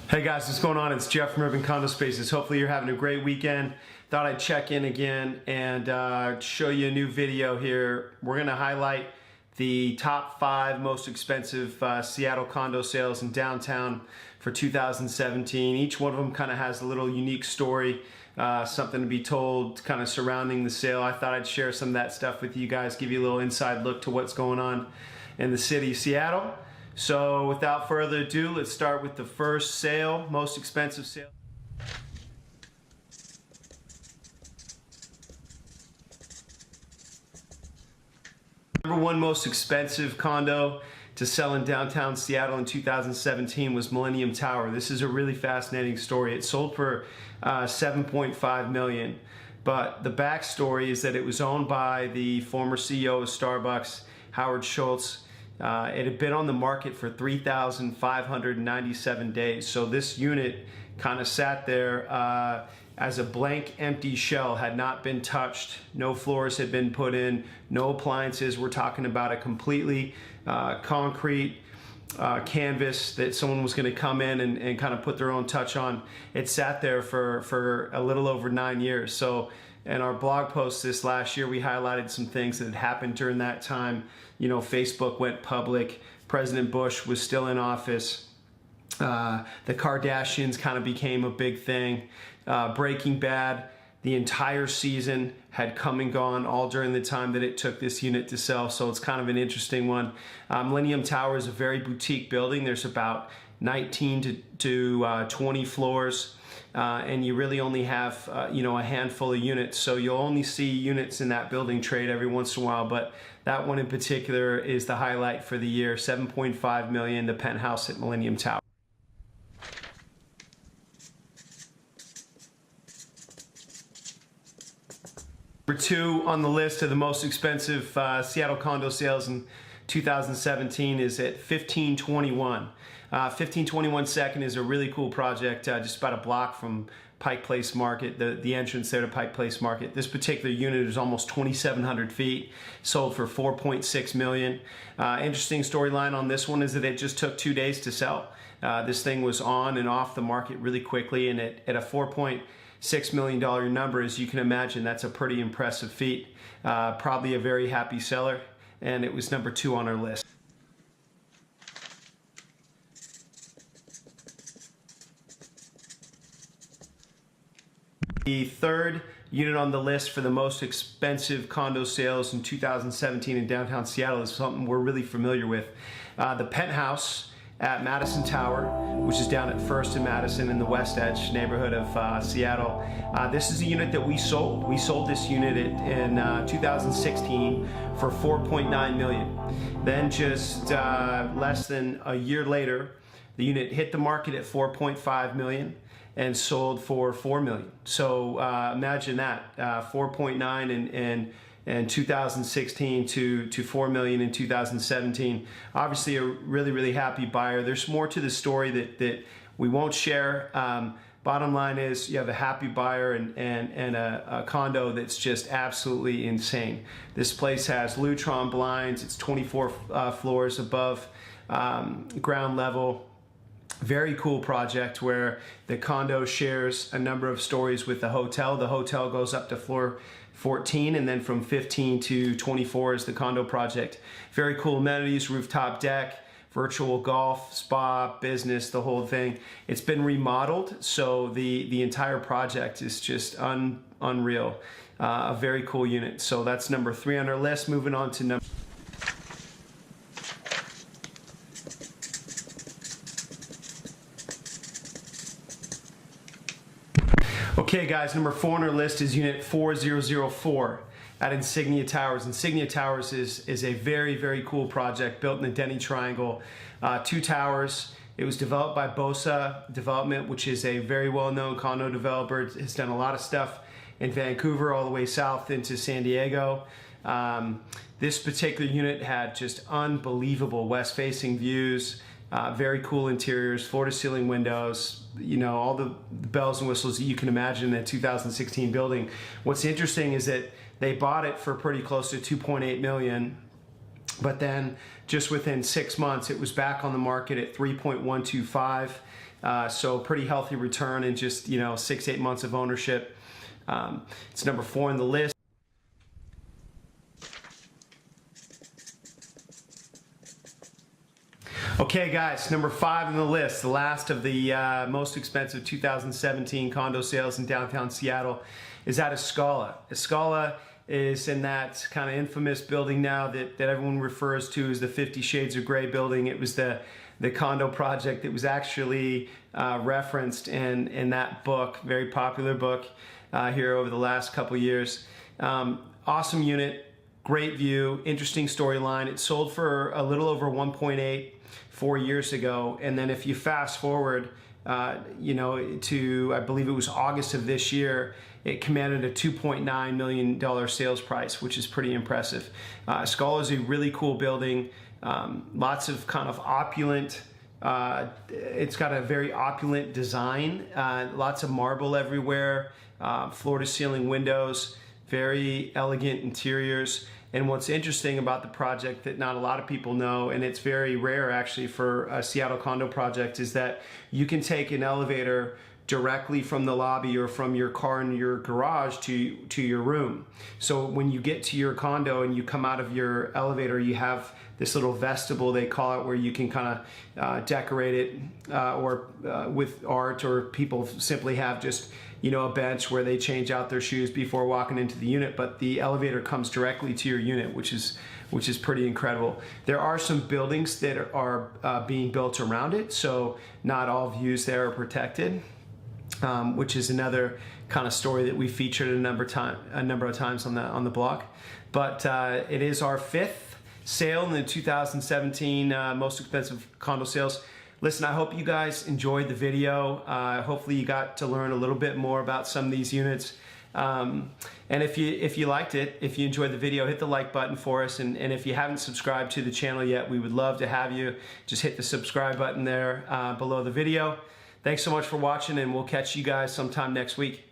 Hey guys, what's going on? It's Jeff from Urban Condo Spaces. Hopefully you're having a great weekend. Thought I'd check in again and show you a new video here. We're going to highlight the top 5 most expensive Seattle condo sales in downtown for 2017. Each one of them kind of has a little unique story, something to be told kind of surrounding the sale. I thought I'd share some of that stuff with you guys, give you a little inside look to what's going on in the city of Seattle. So without further ado, let's start with the first sale, most expensive sale. Number 1 most expensive condo to sell in downtown Seattle in 2017 was Millennium Tower. This is a really fascinating story. It sold for $7.5 million. But the backstory is that it was owned by the former CEO of Starbucks, Howard Schultz. It had been on the market for 3,597 days. So this unit kind of sat there as a blank, empty shell, had not been touched. No floors had been put in, no appliances. We're talking about a completely concrete canvas that someone was going to come in and kind of put their own touch on. It sat there for a little over 9 years. So in our blog post this last year, we highlighted some things that had happened during that time. You know, Facebook went public, President Bush was still in office, the Kardashians kind of became a big thing, Breaking Bad, the entire season had come and gone all during the time that it took this unit to sell, so it's kind of an interesting one. Millennium Tower is a very boutique building. There's about 19 to 20 floors. And you really only have a handful of units, so you'll only see units in that building trade every once in a while, but that one in particular is the highlight for the year. $7.5 million, the penthouse at Millennium Tower. Number 2 on the list of the most expensive Seattle condo sales in 2017 is at 1521. 1521 Second is a really cool project, just about a block from Pike Place Market, the entrance there to Pike Place Market. This particular unit is almost 2,700 feet, sold for $4.6 million. Interesting storyline on this one is that it just took 2 days to sell. This thing was on and off the market really quickly, and at a $4.6 million number, as you can imagine, that's a pretty impressive feat. Probably a very happy seller, and it was number 2 on our list. The third unit on the list for the most expensive condo sales in 2017 in downtown Seattle is something we're really familiar with. The penthouse at Madison Tower, which is down at First and Madison in the West Edge neighborhood of Seattle. This is a unit that we sold. We sold this unit in 2016 for $4.9 million. Then just less than a year later, the unit hit the market at $4.5 million. And sold for $4 million. So imagine that, 4.9 in 2016 to $4 million in 2017. Obviously a really, really happy buyer. There's more to the story that we won't share. Bottom line is you have a happy buyer and a condo that's just absolutely insane. This place has Lutron blinds. It's 24 floors above ground level. Very cool project where the condo shares a number of stories with the hotel. The hotel goes up to floor 14, and then from 15 to 24 is the condo project. Very cool amenities, rooftop deck, virtual golf, spa, business, the whole thing. It's been remodeled, so the entire project is just unreal. A very cool unit. So that's number 3 on our list. Moving on to number... Okay guys, number 4 on our list is unit 4004 at Insignia Towers. Insignia Towers is a very, very cool project built in the Denny Triangle. 2 towers. It was developed by Bosa Development, which is a very well-known condo developer. It has done a lot of stuff in Vancouver all the way south into San Diego. This particular unit had just unbelievable west-facing views. Very cool interiors, floor-to-ceiling windows, you know, all the bells and whistles that you can imagine in a 2016 building. What's interesting is that they bought it for pretty close to $2.8 million. But then just within 6 months, it was back on the market at 3.125. So pretty healthy return in just 6-8 months of ownership. It's number 4 on the list. Okay guys, number 5 on the list, the last of the most expensive 2017 condo sales in downtown Seattle, is out of Scala. Scala is in that kind of infamous building now that everyone refers to as the 50 Shades of Grey building. It was the condo project that was actually referenced in that book, very popular book here over the last couple years. Awesome unit, great view, interesting storyline. It sold for a little over 1.8 4 years ago, and then if you fast forward to, I believe it was August of this year, it commanded a $2.9 million sales price, which is pretty impressive. Scala is a really cool building, lots of kind of opulent, it's got a very opulent design, lots of marble everywhere, floor to ceiling windows, very elegant interiors. And what's interesting about the project that not a lot of people know, and it's very rare actually for a Seattle condo project, is that you can take an elevator directly from the lobby or from your car in your garage to your room. So when you get to your condo and you come out of your elevator, you have this little vestibule, they call it, where you can kind of decorate it with art, or people simply have just a bench where they change out their shoes before walking into the unit, but the elevator comes directly to your unit, which is pretty incredible. There are some buildings that are being built around it, so not all views there are protected, which is another kind of story that we featured a number of times on the blog. But it is our 5th sale in the 2017 most expensive condo sales. Listen, I hope you guys enjoyed the video. Hopefully you got to learn a little bit more about some of these units. And if you liked it, if you enjoyed the video, hit the like button for us. And if you haven't subscribed to the channel yet, we would love to have you. Just hit the subscribe button there below the video. Thanks so much for watching, and we'll catch you guys sometime next week.